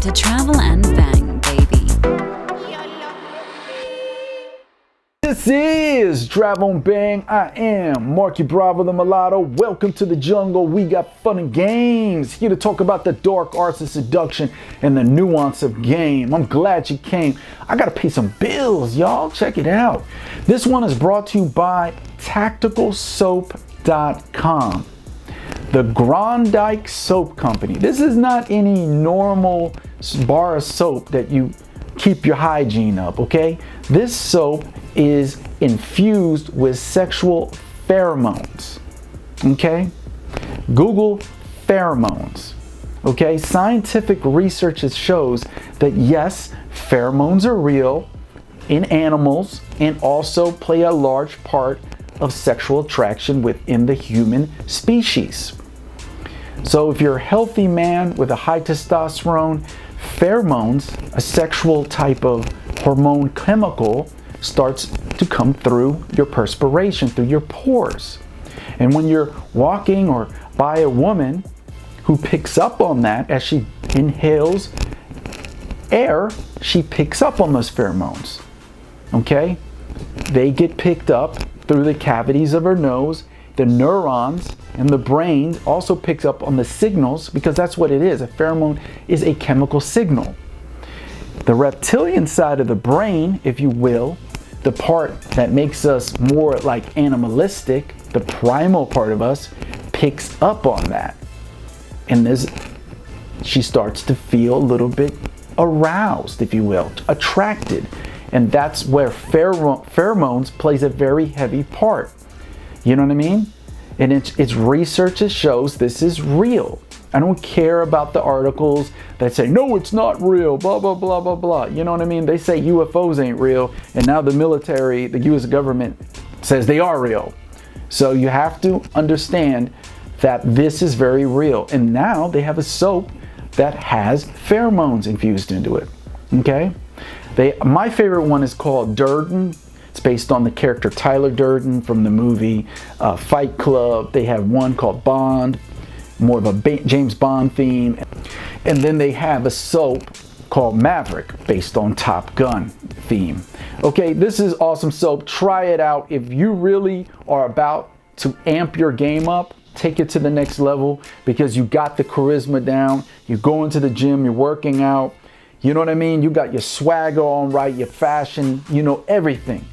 to Travel and Bang, baby. This is Travel and Bang. I am Marky Bravo the Mulatto. Welcome to the jungle. We got fun and games. Here to talk about the dark arts of seduction and the nuance of game. I'm glad you came. I gotta pay some bills, y'all. Check it out. This one is brought to you by TacticalSoap.com. The Grondike Soap Company. This is not any normal bar of soap that you keep your hygiene up, okay? This soap is infused with sexual pheromones, okay? Google pheromones, okay? Scientific research shows that yes, pheromones are real in animals and also play a large part of sexual attraction within the human species. So if you're a healthy man with a high testosterone, pheromones, a sexual type of hormone chemical, starts to come through your perspiration, through your pores. And when you're walking or by a woman who picks up on that as she inhales air, she picks up on those pheromones, okay? They get picked up through the cavities of her nose. The neurons and the brain also picks up on the signals, because that's what it is. A pheromone is a chemical signal. The reptilian side of the brain, if you will, the part that makes us more like animalistic, the primal part of us, picks up on that. And she starts to feel a little bit aroused, if you will, attracted. And that's where pheromones plays a very heavy part. You know what I mean? And it's research that shows this is real. I don't care about the articles that say, no, it's not real, blah, blah, blah, blah, blah. You know what I mean? They say UFOs ain't real, and now the military, the US government says they are real. So you have to understand that this is very real. And now they have a soap that has pheromones infused into it, okay? My favorite one is called Durden. It's based on the character Tyler Durden from the movie Fight Club. They have one called Bond, more of a James Bond theme. And then they have a soap called Maverick based on Top Gun theme. Okay, this is awesome soap. Try it out. If you really are about to amp your game up, take it to the next level, because you got the charisma down. You go into the gym, you're working out. You know what I mean? You got your swagger on right, your fashion, you know, everything.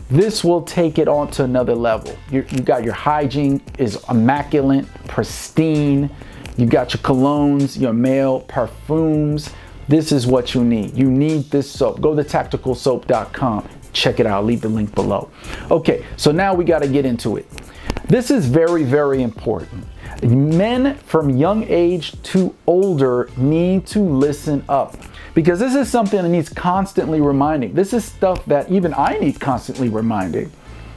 This will take it on to another level. You got your hygiene is immaculate, pristine. You got your colognes, your male perfumes. This is what you need. You need this soap. Go to tacticalsoap.com. Check it out. I'll leave the link below. Okay, so now we got to get into it. This is very, very important. Men from young age to older need to listen up, because this is something that needs constantly reminding. This is stuff that even I need constantly reminding.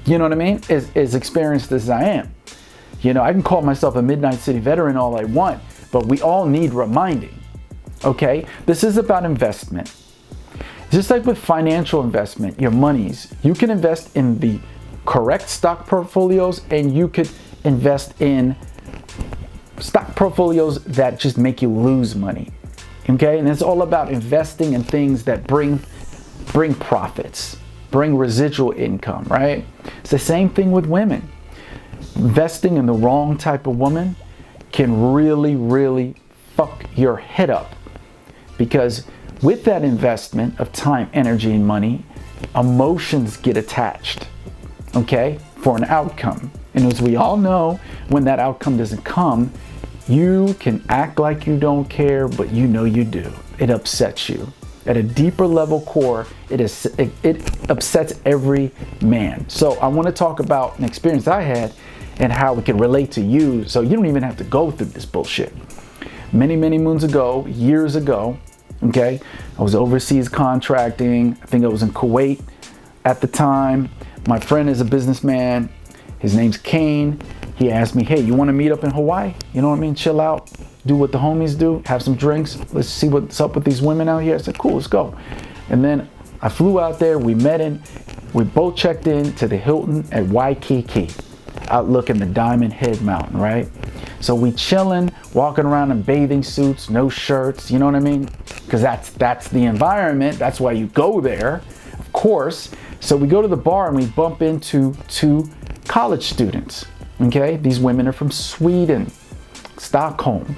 You know what I mean? As experienced as I am. You know, I can call myself a Midnight City veteran all I want, but we all need reminding. Okay? This is about investment. Just like with financial investment, your monies, you can invest in the correct stock portfolios, and you could invest in stock portfolios that just make you lose money. Okay, and it's all about investing in things that bring profits, bring residual income, right? It's the same thing with women. Investing in the wrong type of woman can really, really fuck your head up, because with that investment of time, energy, and money, emotions get attached, okay, for an outcome. And as we all know, when that outcome doesn't come, you can act like you don't care, but you know you do. It upsets you. At a deeper level core, it upsets every man. So I want to talk about an experience I had and how it can relate to you, so you don't even have to go through this bullshit. Many, many moons ago, years ago, okay, I was overseas contracting. I think I was in Kuwait at the time. My friend is a businessman. His name's Kane. He asked me, hey, you want to meet up in Hawaii? You know what I mean? Chill out, do what the homies do, have some drinks. Let's see what's up with these women out here. I said, cool, let's go. And then I flew out there. We both checked in to the Hilton at Waikiki, outlooking the Diamond Head Mountain, right? So we chilling, walking around in bathing suits, no shirts, you know what I mean? Because that's the environment. That's why you go there, of course. So we go to the bar and we bump into two college students. Okay, these women are from Sweden, Stockholm.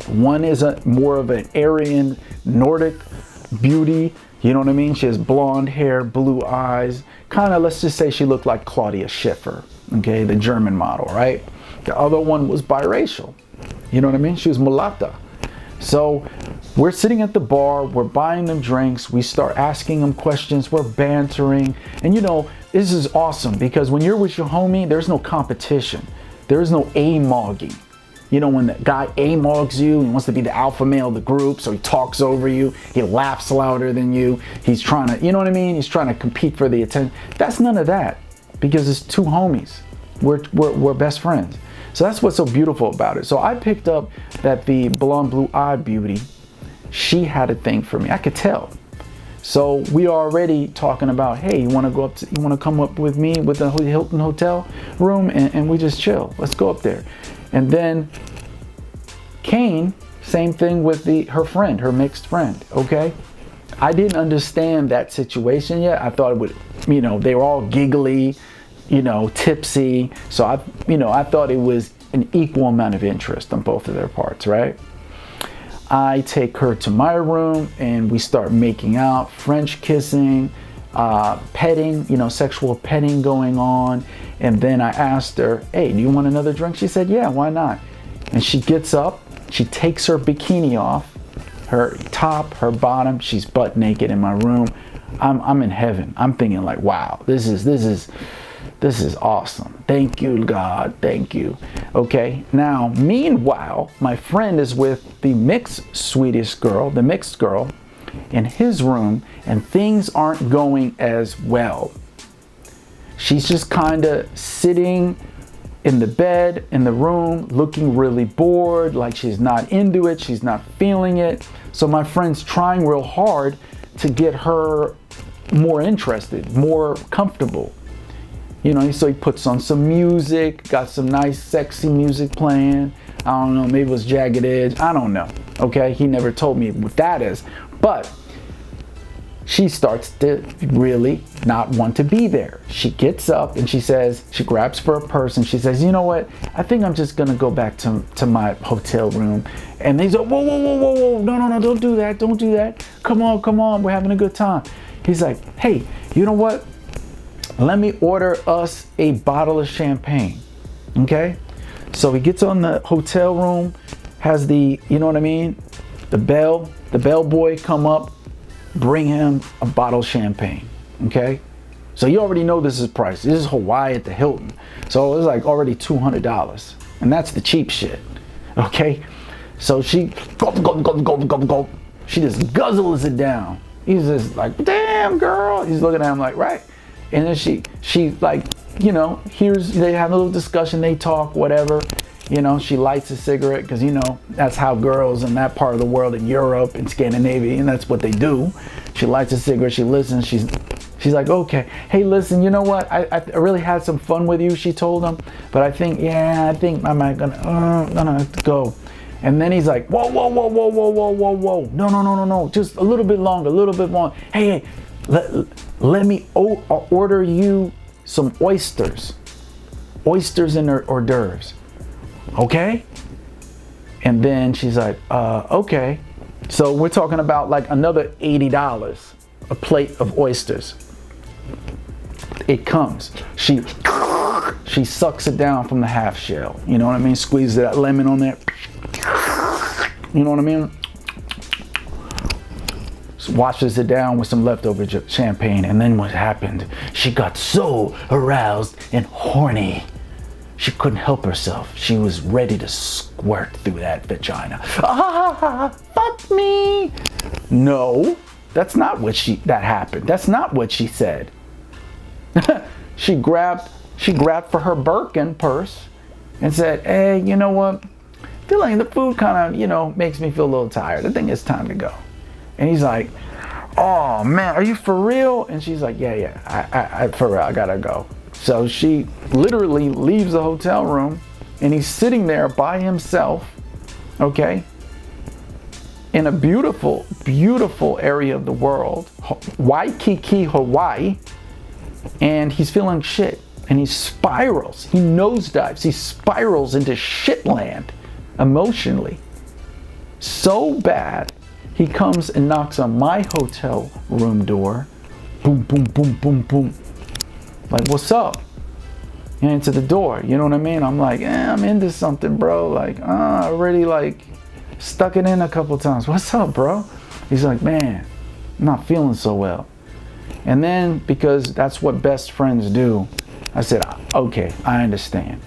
One is more of an Aryan Nordic beauty. You know what I mean? She has blonde hair, blue eyes. Kind of, let's just say she looked like Claudia Schiffer, okay, the German model, right? The other one was biracial. You know what I mean? She was mulatta. So we're sitting at the bar, we're buying them drinks, we start asking them questions, we're bantering. And you know, this is awesome because when you're with your homie, there's no competition. There's no A-mogging. You know, when the guy A-mogs you, he wants to be the alpha male of the group, so he talks over you, he laughs louder than you, he's trying to, you know what I mean? He's trying to compete for the attention. That's none of that because it's two homies. We're best friends. So that's what's so beautiful about it. So I picked up that the blonde blue-eyed beauty, she had a thing for me. I could tell. So we are already talking about, hey, you want to come up with me with the Hilton hotel room and we just chill. Let's go up there. And then Kane, same thing with her friend, her mixed friend, okay? I didn't understand that situation yet. I thought it would, you know, they were all giggly, you know, tipsy. So I thought it was an equal amount of interest on both of their parts, right? I take her to my room and we start making out, French kissing, petting, you know, sexual petting going on. And then I asked her, hey, do you want another drink? She said, yeah, why not? And she gets up, she takes her bikini off, her top, her bottom, she's butt naked in my room. I'm in heaven. I'm thinking like, wow, this is awesome. Thank you, God. Thank you. Okay. Now, meanwhile, my friend is with the mixed girl in his room, and things aren't going as well. She's just kind of sitting in the bed, in the room, looking really bored, like she's not into it, she's not feeling it. So my friend's trying real hard to get her more interested, more comfortable. You know, so he puts on some music, got some nice sexy music playing. I don't know, maybe it was Jagged Edge, I don't know, okay? He never told me what that is, but she starts to really not want to be there. She gets up and she says, she grabs for a purse and she says, you know what? I think I'm just gonna go back to my hotel room. And they say, whoa, no, don't do that, don't do that. Come on, we're having a good time. He's like, hey, you know what? Let me order us a bottle of champagne, okay? So he gets on the hotel room, has the, you know what I mean? The bellboy come up, bring him a bottle of champagne, okay? So you already know this is priced. This is Hawaii at the Hilton. So it's like already $200. And that's the cheap shit, okay? So she gulp. She just guzzles it down. He's just like, damn, girl. He's looking at him like, right. And then she like, you know, they have a little discussion, they talk, whatever. You know, she lights a cigarette because, you know, that's how girls in that part of the world, in Europe and Scandinavia, and that's what they do. She lights a cigarette, she listens, she's like, okay, hey, listen, you know what? I really had some fun with you, she told him, but I think I might gonna have to go. And then he's like, whoa, no, just a little bit longer, Hey, let me order you some oysters and hors d'oeuvres. Okay? And then she's like, okay. So we're talking about like another $80 a plate of oysters. It comes. She sucks it down from the half shell. You know what I mean? Squeezes that lemon on there. You know what I mean? Washes it down with some leftover champagne. And then what happened? She got so aroused and horny. She couldn't help herself. She was ready to squirt through that vagina. Fuck me. No, that's not what that happened. That's not what she said. She grabbed for her Birkin purse and said, hey, you know what? Feeling the food kind of, you know, makes me feel a little tired. I think it's time to go. And he's like, oh man, are you for real? And she's like, yeah, I for real, I gotta go. So she literally leaves the hotel room and he's sitting there by himself, okay, in a beautiful, beautiful area of the world, Waikiki, Hawaii, and he's feeling shit, and he spirals, he nosedives, he spirals into shitland emotionally. So bad, he comes and knocks on my hotel room door. Boom, boom, boom, boom, boom. Like, what's up? You answer the door, you know what I mean? I'm like, I'm into something, bro. Like, I already like stuck it in a couple times. What's up, bro? He's like, man, I'm not feeling so well. And then, because that's what best friends do, I said, okay, I understand.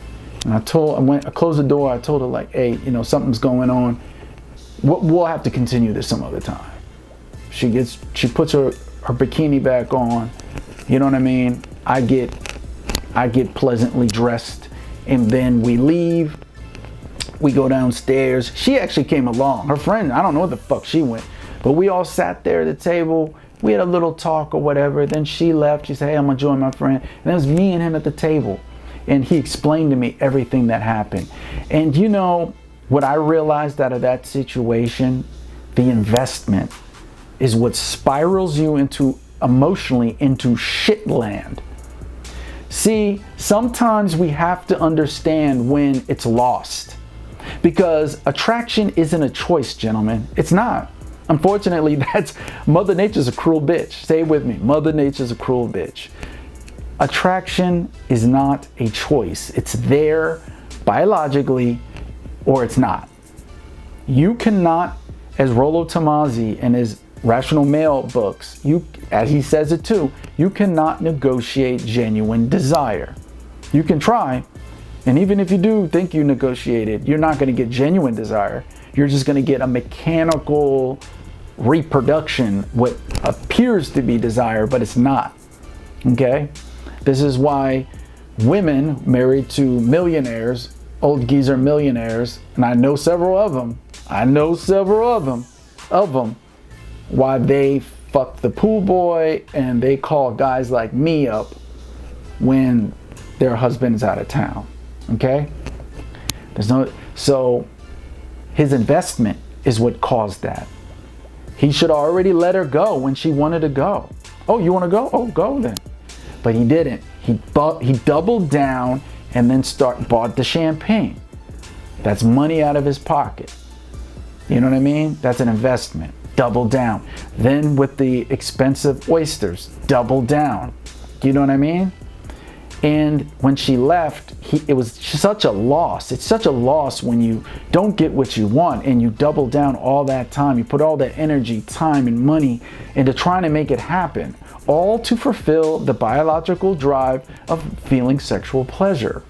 And I closed the door. I told her, like, hey, you know, something's going on. We'll have to continue this some other time. She puts her bikini back on. You know what I mean? I get pleasantly dressed, and then we leave. We go downstairs. She actually came along. Her friend, I don't know where the fuck she went, but we all sat there at the table. We had a little talk or whatever. Then she left. She said, hey, I'm gonna join my friend. And it was me and him at the table. And he explained to me everything that happened. And you know, what I realized out of that situation, the investment is what spirals you into emotionally into shitland. See, sometimes we have to understand when it's lost, because attraction isn't a choice, gentlemen. It's not. Unfortunately, that's Mother Nature's a cruel bitch. Say it with me. Mother Nature's a cruel bitch. Attraction is not a choice. It's there biologically, or it's not. You cannot, as Rollo Tomasi in his Rational Male books, as he says it too, you cannot negotiate genuine desire. You can try, and even if you do think you negotiated, you're not going to get genuine desire. You're just going to get a mechanical reproduction, what appears to be desire, but it's not. Okay? This is why women married to millionaires, old geezer millionaires, and I know several of them, why they fuck the pool boy and they call guys like me up when their husband's out of town. Okay? So his investment is what caused that. He should already let her go when she wanted to go. Oh, you want to go? Oh, go then. But he didn't. He doubled down and then bought the champagne. That's money out of his pocket. You know what I mean? That's an investment. Double down. Then with the expensive oysters, double down. You know what I mean? And when she left, it was such a loss. It's such a loss when you don't get what you want and you double down all that time. You put all that energy, time, and money into trying to make it happen, all to fulfill the biological drive of feeling sexual pleasure.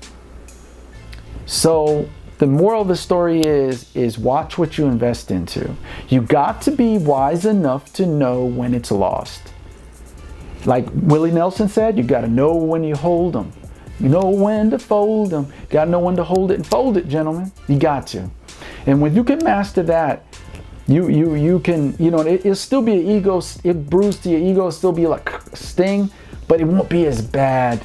So the moral of the story is watch what you invest into. You got to be wise enough to know when it's lost. Like Willie Nelson said, you got to know when you hold them. You know when to fold them. Got to know when to hold it and fold it, gentlemen. You got to. And when you can master that, you can, you know, it'll still be an ego, it bruised to your ego, it'll still be like a sting, but it won't be as bad.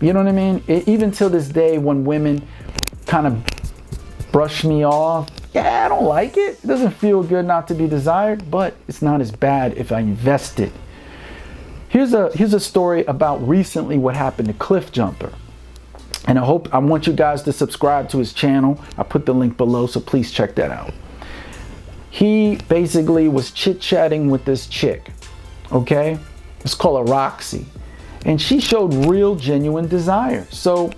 You know what I mean? Even till this day, when women kind of brush me off, yeah, I don't like it. It doesn't feel good not to be desired, but it's not as bad if I invest it. Here's a story about recently what happened to Cliff Jumper. And I want you guys to subscribe to his channel. I put the link below, so please check that out. He basically was chit-chatting with this chick, okay? Let's call her Roxy. And she showed real, genuine desire. So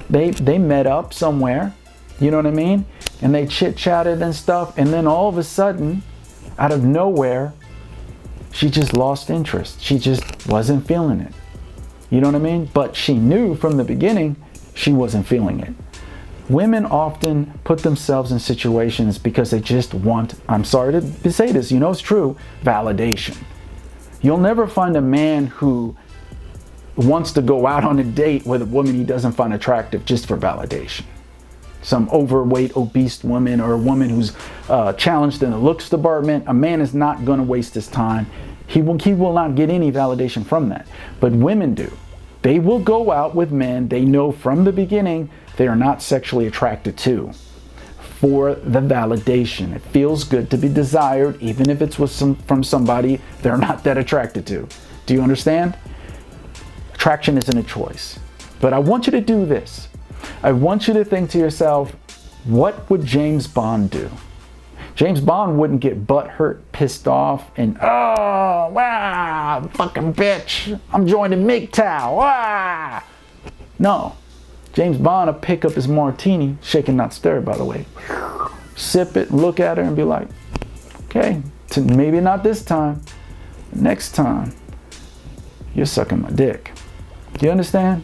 they met up somewhere, you know what I mean? And they chit-chatted and stuff. And then all of a sudden, out of nowhere, she just lost interest. She just wasn't feeling it. You know what I mean? But she knew from the beginning she wasn't feeling it. Women often put themselves in situations because they just want, I'm sorry to say this, you know it's true, validation. You'll never find a man who wants to go out on a date with a woman he doesn't find attractive just for validation. Some overweight, obese woman, or a woman who's challenged in the looks department, a man is not going to waste his time. He will not get any validation from that. But women do. They will go out with men they know from the beginning they are not sexually attracted to for the validation. It feels good to be desired, even if it's from somebody they're not that attracted to. Do you understand? Attraction isn't a choice. But I want you to do this. I want you to think to yourself, what would James Bond do? James Bond wouldn't get butthurt, pissed off, and, oh, wow, fucking bitch, I'm joining MGTOW, wow. No, James Bond would pick up his martini, shaken not stirred, by the way, sip it, look at her, and be like, okay, maybe not this time, next time, you're sucking my dick. Do you understand?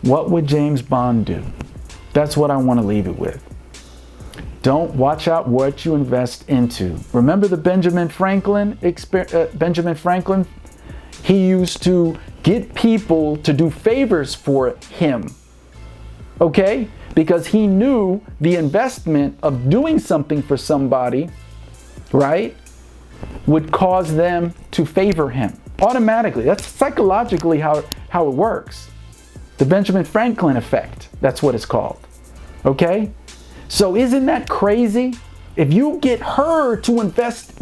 What would James Bond do? That's what I want to leave it with. Don't watch out what you invest into. Remember the Benjamin Franklin? He used to get people to do favors for him. Okay? Because he knew the investment of doing something for somebody, right, would cause them to favor him automatically. That's psychologically how it works. The Benjamin Franklin effect. That's what it's called. Okay? So isn't that crazy? If you get her to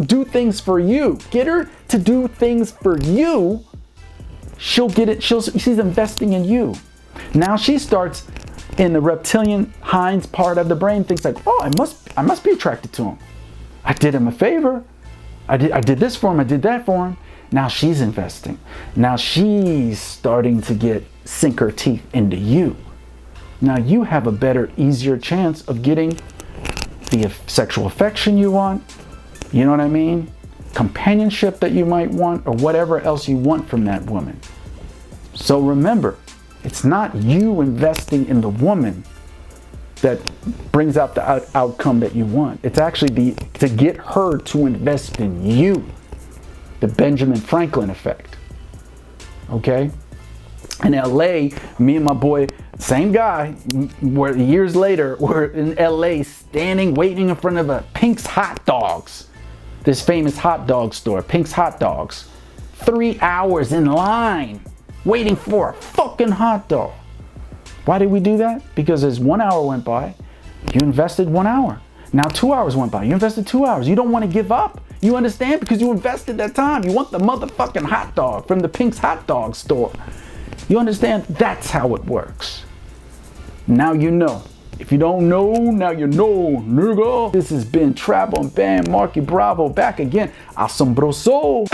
do things for you, get her to do things for you, she'll get it. She's investing in you. Now she starts in the reptilian hinds part of the brain, thinks like, oh, I must be attracted to him. I did him a favor. I did this for him. I did that for him. Now she's investing. Now she's starting to sink her teeth into you. Now you have a better, easier chance of getting the sexual affection you want, you know what I mean? Companionship that you might want, or whatever else you want from that woman. So remember, it's not you investing in the woman that brings out the outcome that you want. It's actually to get her to invest in you. The Benjamin Franklin effect. Okay? In LA, me and my boy, same guy, years later, we're in LA standing, waiting in front of a Pink's Hot Dogs. This famous hot dog store, Pink's Hot Dogs. 3 hours in line, waiting for a fucking hot dog. Why did we do that? Because as 1 hour went by, you invested 1 hour. Now 2 hours went by, you invested 2 hours. You don't want to give up. You understand? Because you invested that time. You want the motherfucking hot dog from the Pink's Hot Dog store. You understand? That's how it works. Now you know. If you don't know, now you know, nigga. This has been Travel and Band Marky Bravo back again. Asombroso.